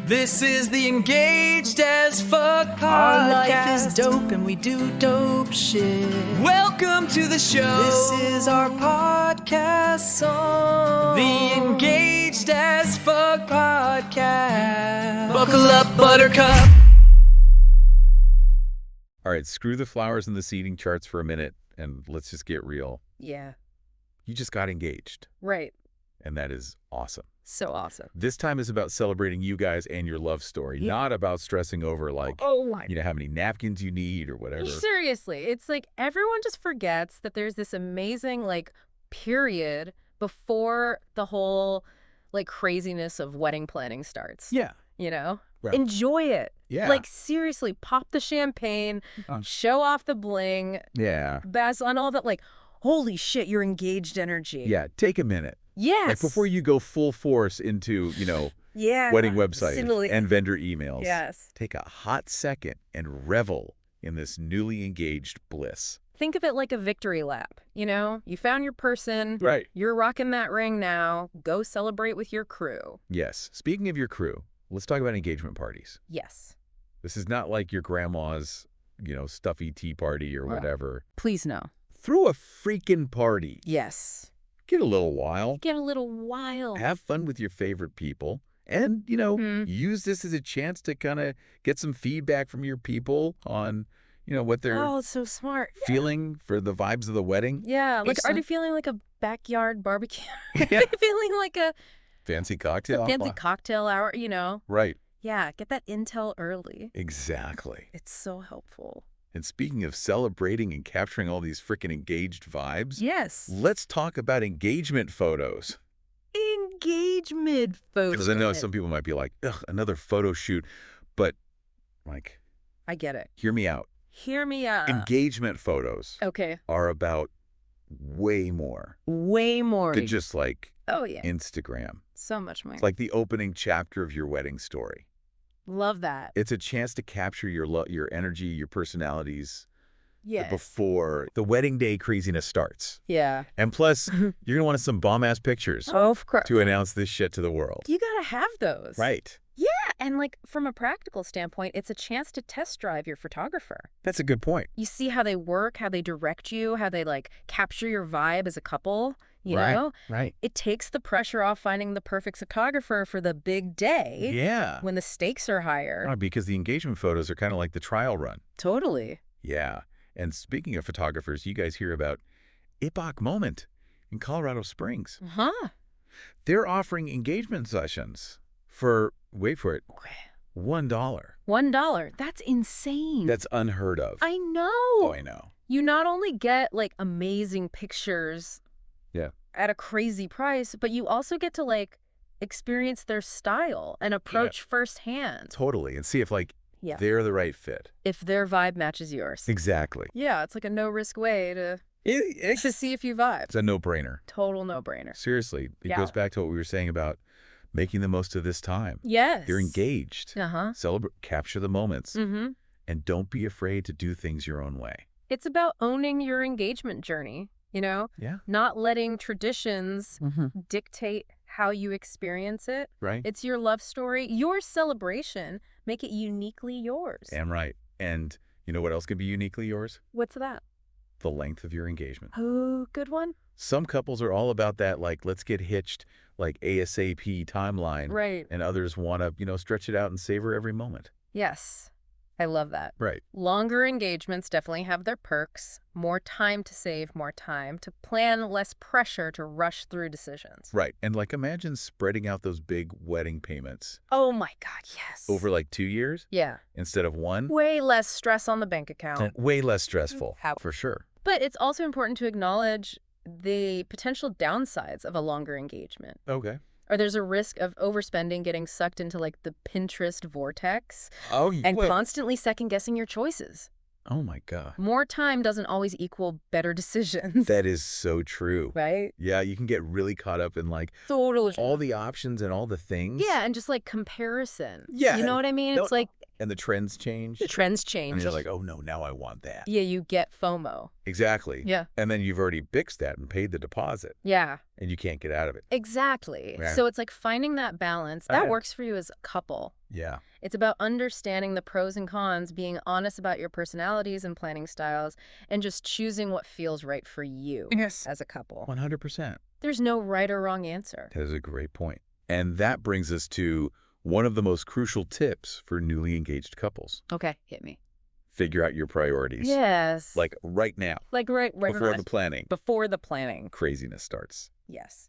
This is the Engaged as Fuck podcast. Our life is dope and we do dope shit. Welcome to the show. This is our podcast song. The Engaged as Fuck podcast. Buckle up, buttercup. All right, screw the flowers and the seating charts for a minute, and let's just get real. Yeah, You just got engaged, right. and that is awesome. So awesome. This time is about celebrating you guys and your love story, not about stressing over, like, Oh my. how many napkins you need or whatever. Seriously, it's like everyone just forgets that there's this amazing period before the whole craziness of wedding planning starts. Yeah. Right. Enjoy it. Yeah. Seriously, pop the champagne, Uh. show off the bling, Yeah. bask on all that holy shit, you're engaged energy. Yeah, take a minute. Yes. Like, before you go full force into, yeah. wedding websites Absolutely. and vendor emails. Yes. Take a hot second and revel in this newly engaged bliss. Think of it like a victory lap, You found your person. Right. You're rocking that ring now. Go celebrate with your crew. Yes. Speaking of your crew, let's talk about engagement parties. Yes. This is not like your grandma's, stuffy tea party or whatever. Please no. Throw a freaking party. Yes. Get a little wild. Get a little wild. Have fun with your favorite people. And, use this as a chance to kind of get some feedback from your people on, what they're Oh, it's so smart. feeling for the vibes of the wedding. Yeah. It's Are not- you feeling like a backyard barbecue? Yeah. Are you feeling like a Fancy cocktail. fancy cocktail hour, Right. Yeah. Get that intel early. Exactly. It's so helpful. And speaking of celebrating and capturing all these freaking engaged vibes, Yes. let's talk about engagement photos. Engagement photos. Because I know some people might be like, ugh, another photo shoot. But, I get it. hear me out. Hear me out. Engagement photos Okay. are about way more Way more. than just Oh, yeah. Instagram. So much more. It's like the opening chapter of your wedding story. Love that. It's a chance to capture your energy, your personalities Yes. before the wedding day craziness starts. Yeah. And plus, you're going to want some bomb-ass pictures Oh, of course. to announce this shit to the world. You gotta have those. Right. Yeah, and from a practical standpoint, it's a chance to test drive your photographer. That's a good point. You see how they work, how they direct you, how they capture your vibe as a couple, you know? Right. It takes the pressure off finding the perfect photographer for the big day Yeah. when the stakes are higher. Because the engagement photos are kind of like the trial run. Totally. Yeah. And speaking of photographers, you guys hear about Epoch Moment in Colorado Springs. Huh. They're offering engagement sessions for, wait for it, $1. $1. That's insane. That's unheard of. I know. Oh, I know. You not only get amazing pictures Yeah. at a crazy price, but you also get to experience their style and approach firsthand. Totally. And see if Yeah. they're the right fit. If their vibe matches yours. Exactly. Yeah, it's a no risk way to It's see if you vibe. a no-brainer. Total no brainer. Seriously. It Yeah. goes back to what we were saying about making the most of this time. Yes. You're engaged. Uh-huh. Celebrate, capture the moments, Mm-hmm. and don't be afraid to do things your own way. It's about owning your engagement journey, Yeah. Not letting traditions Mm-hmm. dictate how you experience it. Right? It's your love story, your celebration. Make it uniquely yours. Damn right. And you know what else can be uniquely yours? What's that? The length of your engagement. Oh, good one. Some couples are all about that, let's get hitched, ASAP timeline. Right. And others want to, stretch it out and savor every moment. Yes. I love that. Right. Longer engagements definitely have their perks. More time to save, more time to plan, less pressure to rush through decisions. Right. And imagine spreading out those big wedding payments Oh my God, yes. over 2 years Yeah. instead of one. Way less stress on the bank account. And way less stressful, How- for sure. But it's also important to acknowledge the potential downsides of a longer engagement. Okay. Or there's a risk of overspending, getting sucked into the Pinterest vortex Oh, and constantly second guessing your choices. oh my God. More time doesn't always equal better decisions. That is so true. Right? Yeah, you can get really caught up in Totally. all the options and all the things. Yeah, and just comparison. Yeah. You know what I mean? No, It's And the trends change. The trends And change. you're like, oh no, now I want that. Yeah, you get FOMO. Exactly. Yeah. And then you've already fixed that and paid the deposit. Yeah. And you can't get out of it. Exactly. Yeah. So it's like finding that balance. That works for you as a couple. Yeah. It's about understanding the pros and cons, being honest about your personalities and planning styles, and just choosing what feels right for you as a couple. 100%. There's no right or wrong answer. That is a great point. And that brings us to one of the most crucial tips for newly engaged couples. Okay, hit me. Figure out your priorities. Yes. Like right now. Like right Before the planning. Before the planning. Craziness starts. Yes.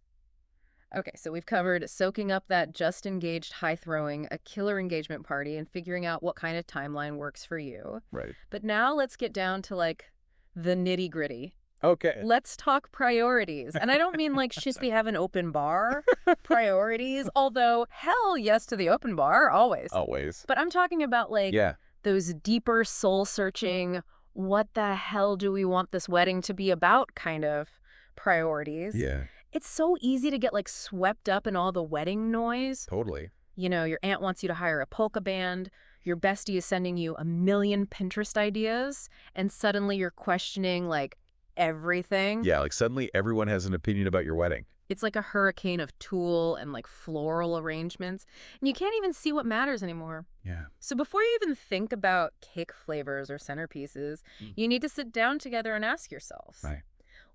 Okay, so we've covered soaking up that just engaged high throwing, a killer engagement party, and figuring out what kind of timeline works for you. Right. But now let's get down to like the nitty gritty. Okay. Let's talk priorities. And I don't mean like should we have an open bar priorities, although hell yes to the open bar, always. Always. But I'm talking about like Yeah. those deeper soul searching, what the hell do we want this wedding to be about kind of priorities. Yeah. It's so easy to get like swept up in all the wedding noise. Totally. You know, your aunt wants you to hire a polka band. Your bestie is sending you a million Pinterest ideas. And suddenly you're questioning like everything. Yeah, like suddenly everyone has an opinion about your wedding. It's like a hurricane of tulle and like floral arrangements. And you can't even see what matters anymore. Yeah. So before you even think about cake flavors or centerpieces, you need to sit down together and ask yourselves, Right.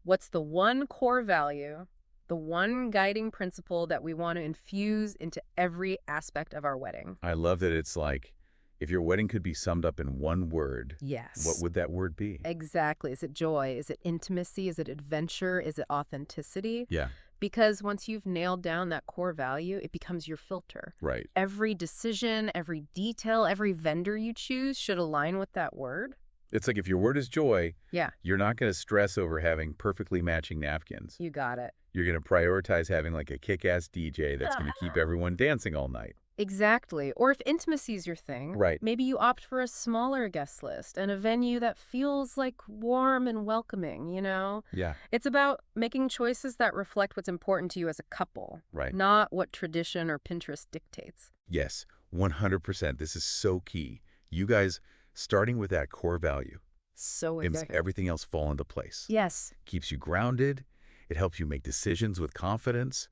what's the one core value, the one guiding principle that we want to infuse into every aspect of our wedding? I love that it's like, if your wedding could be summed up in one word, Yes. what would that word be? Exactly. Is it joy? Is it intimacy? Is it adventure? Is it authenticity? Yeah. Because once you've nailed down that core value, it becomes your filter. Right. Every decision, every detail, every vendor you choose should align with that word. It's like if your word is joy, Yeah, you're not going to stress over having perfectly matching napkins. you got it. You're going to prioritize having like a kick-ass DJ that's going to keep everyone dancing all night. Exactly. Or if intimacy is your thing, Right. maybe you opt for a smaller guest list and a venue that feels like warm and welcoming, you know? Yeah. It's about making choices that reflect what's important to you as a couple, Right. not what tradition or Pinterest dictates. Yes, 100%. This is so key. You guys, starting with that core value, So it makes exactly. everything else fall into place. Yes. Keeps you grounded. It helps you make decisions with confidence.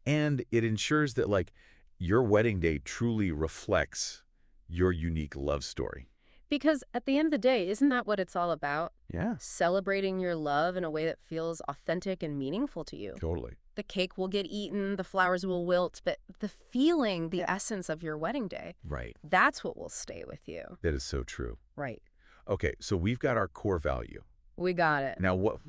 And it ensures that, like, your wedding day truly reflects your unique love story. Because at the end of the day, isn't that what it's all about? Yeah. Celebrating your love in a way that feels authentic and meaningful to you. Totally. The cake will get eaten, the flowers will wilt, but the feeling, the essence of your wedding day, Right. that's what will stay with you. That is so true. Right. Okay, so we've got our core value. We got it. Now, what?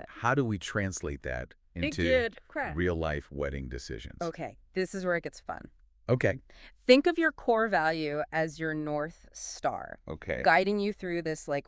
how do we translate that into Good crap. real life wedding decisions? Okay, this is where it gets fun. Okay. Think of your core value as your North Star, Okay. guiding you through this like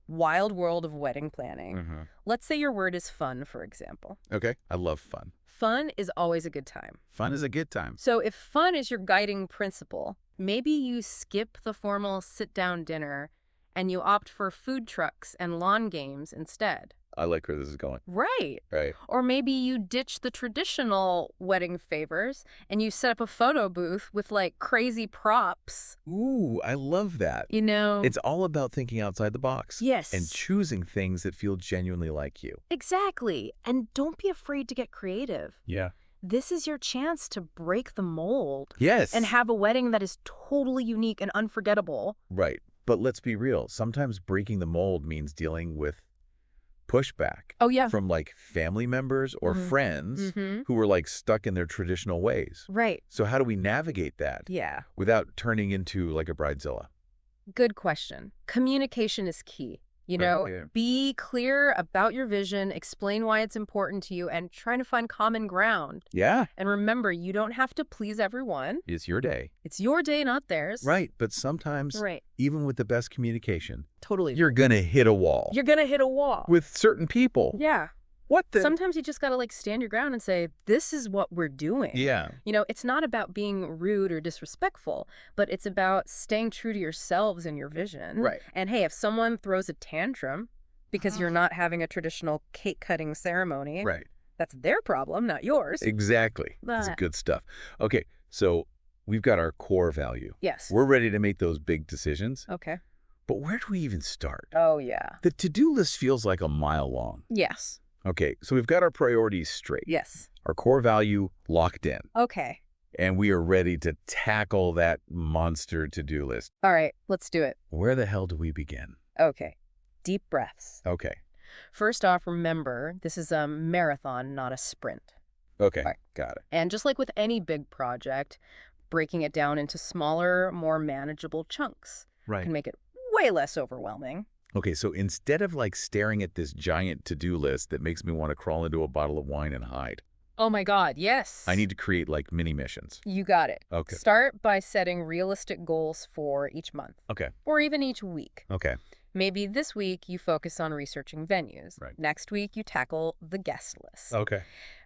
wild world of wedding planning. Mm-hmm. Let's say your word is fun, for example. Okay. I love fun. Fun is always a good time. Fun is a good time. So if fun is your guiding principle, maybe you skip the formal sit-down dinner and you opt for food trucks and lawn games instead. I like where this is going. Right. Right. Or maybe you ditch the traditional wedding favors and you set up a photo booth with like crazy props. Ooh, I love that. You know? It's all about thinking outside the box. Yes. And choosing things that feel genuinely like you. Exactly. And don't be afraid to get creative. Yeah. This is your chance to break the mold Yes. and have a wedding that is totally unique and unforgettable. Right. But let's be real. Sometimes breaking the mold means dealing with pushback Oh, yeah. from like family members or friends Mm-hmm. who were like stuck in their traditional ways. Right. So how do we navigate that Yeah. without turning into like a bridezilla? Good question. Communication is key. You know, Yeah. be clear about your vision, explain why it's important to you, and try to find common ground. Yeah. And remember, you don't have to please everyone. It's your day. It's your day, not theirs. Right. But sometimes, Right. even with the best communication, Totally. you're going to hit a wall You're going to hit a wall. with certain people. Yeah. What the? Sometimes you just got to like stand your ground and say, this is what we're doing. Yeah. You know, it's not about being rude or disrespectful, but it's about staying true to yourselves and your vision. Right. And hey, if someone throws a tantrum because you're not having a traditional cake cutting ceremony, Right. that's their problem, not yours. Exactly. That's But- good stuff. Okay. So we've got our core value. Yes. We're ready to make those big decisions. Okay. But where do we even start? Oh, yeah. The to-do list feels like a mile long. Yes. Okay, so we've got our priorities straight. Yes. Our core value locked in. Okay. And we are ready to tackle that monster to-do list. All right, let's do it. Where the hell do we begin? Okay. Deep breaths. Okay. First off, remember, this is a marathon, not a sprint. Okay, Right. got it. And just like with any big project, breaking it down into smaller, more manageable chunks Right. can make it way less overwhelming. Okay, so instead of like staring at this giant to-do list that makes me want to crawl into a bottle of wine and hide, Oh my God, yes. I need to create like mini missions. You got it. Okay. Start by setting realistic goals for each month Okay. or even each week. Okay. Maybe this week you focus on researching venues. Right. Next week you tackle the guest list. Okay.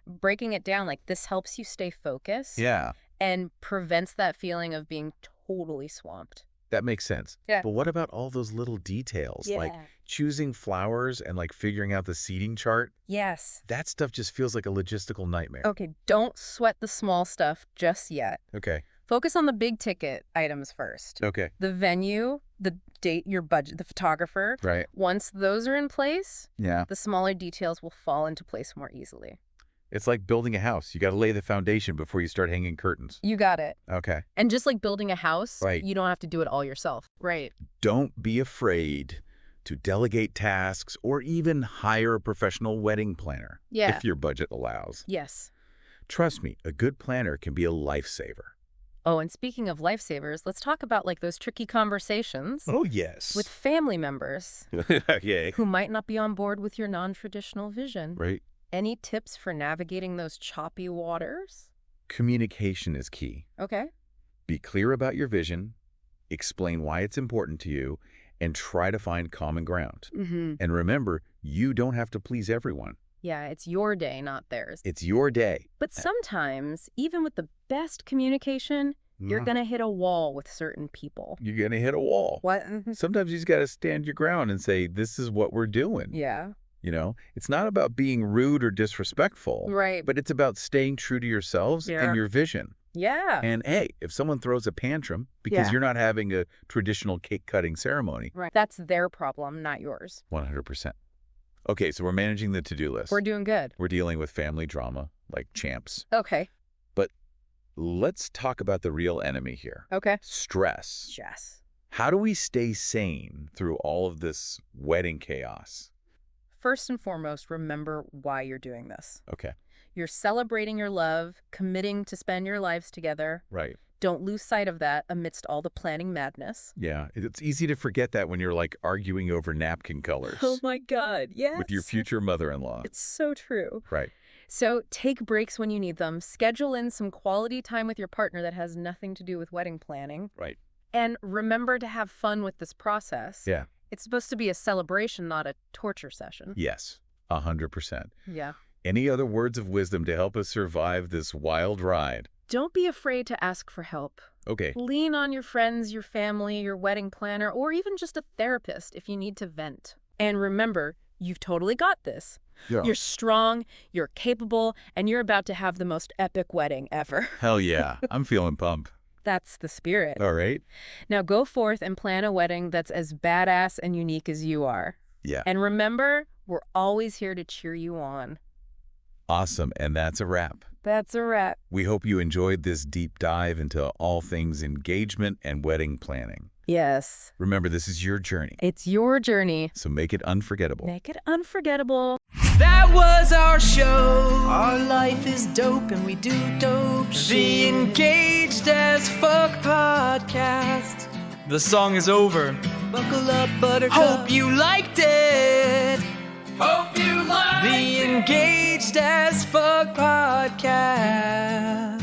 Breaking it down like this helps you stay focused Yeah, and prevents that feeling of being totally swamped. that makes sense. Yeah. But what about all those little details? Like choosing flowers and like figuring out the seating chart? Yes. That stuff just feels like a logistical nightmare. Okay, don't sweat the small stuff just yet. Okay. Focus on the big ticket items first. Okay. The venue, the date, your budget, the photographer. Right. Once those are in place, Yeah. the smaller details will fall into place more easily. It's like building a house. You got to lay the foundation before you start hanging curtains. You got it. Okay. And just like building a house, Right. you don't have to do it all yourself. Right. Don't be afraid to delegate tasks or even hire a professional wedding planner Yeah. if your budget allows. Yes. Trust me, a good planner can be a lifesaver. Oh, and speaking of lifesavers, let's talk about like those tricky conversations Oh, yes. with family members Yay. who might not be on board with your non-traditional vision. Right. Any tips for navigating those choppy waters? Communication is key. Okay. Be clear about your vision, explain why it's important to you, and try to find common ground. Mm-hmm. And remember, you don't have to please everyone. Yeah, it's your day, not theirs. It's your day. But sometimes, even with the best communication, you're going to hit a wall with certain people. You're going to hit a wall. What? Sometimes you just got to stand your ground and say, this is what we're doing. Yeah. You know, it's not about being rude or disrespectful, Right. but it's about staying true to yourselves Yeah. and your vision. Yeah. And hey, if someone throws a tantrum because Yeah. you're not having a traditional cake cutting ceremony, Right. That's their problem, not yours. 100%. Okay, so we're managing the to-do list. We're doing good. We're dealing with family drama like champs. Okay. Let's talk about the real enemy here. Okay. Stress. Yes. How do we stay sane through all of this wedding chaos? First and foremost, remember why you're doing this. Okay, You're celebrating your love, committing to spend your lives together. right. Don't lose sight of that amidst all the planning madness. Yeah, it's easy to forget that when you're like arguing over napkin colors Oh my God, yes. with your future mother-in-law. It's so true. Right. So take breaks when you need them. Schedule in some quality time with your partner that has nothing to do with wedding planning. Right. And remember to have fun with this process. Yeah. It's supposed to be a celebration, not a torture session. Yes, 100%. Yeah. Any other words of wisdom to help us survive this wild ride? Don't be afraid to ask for help. Okay. Lean on your friends, your family, your wedding planner, or even just a therapist if you need to vent. And remember, you've totally got this. Yeah. You're strong, you're capable, and you're about to have the most epic wedding ever. Hell yeah. I'm feeling pumped. That's the spirit. All right. Now go forth and plan a wedding that's as badass and unique as you are. Yeah. And remember, we're always here to cheer you on. Awesome. And that's a wrap. That's a wrap. We hope you enjoyed this deep dive into all things engagement and wedding planning. Yes, Remember, this is your journey, it's your journey. so make it unforgettable. Make it unforgettable. That was our show. Our life is dope and we do dope The shit. Engaged as Fuck podcast. The song is over. Buckle up, buttercup. Hope you liked it. Hope you liked The Engaged as Fuck podcast.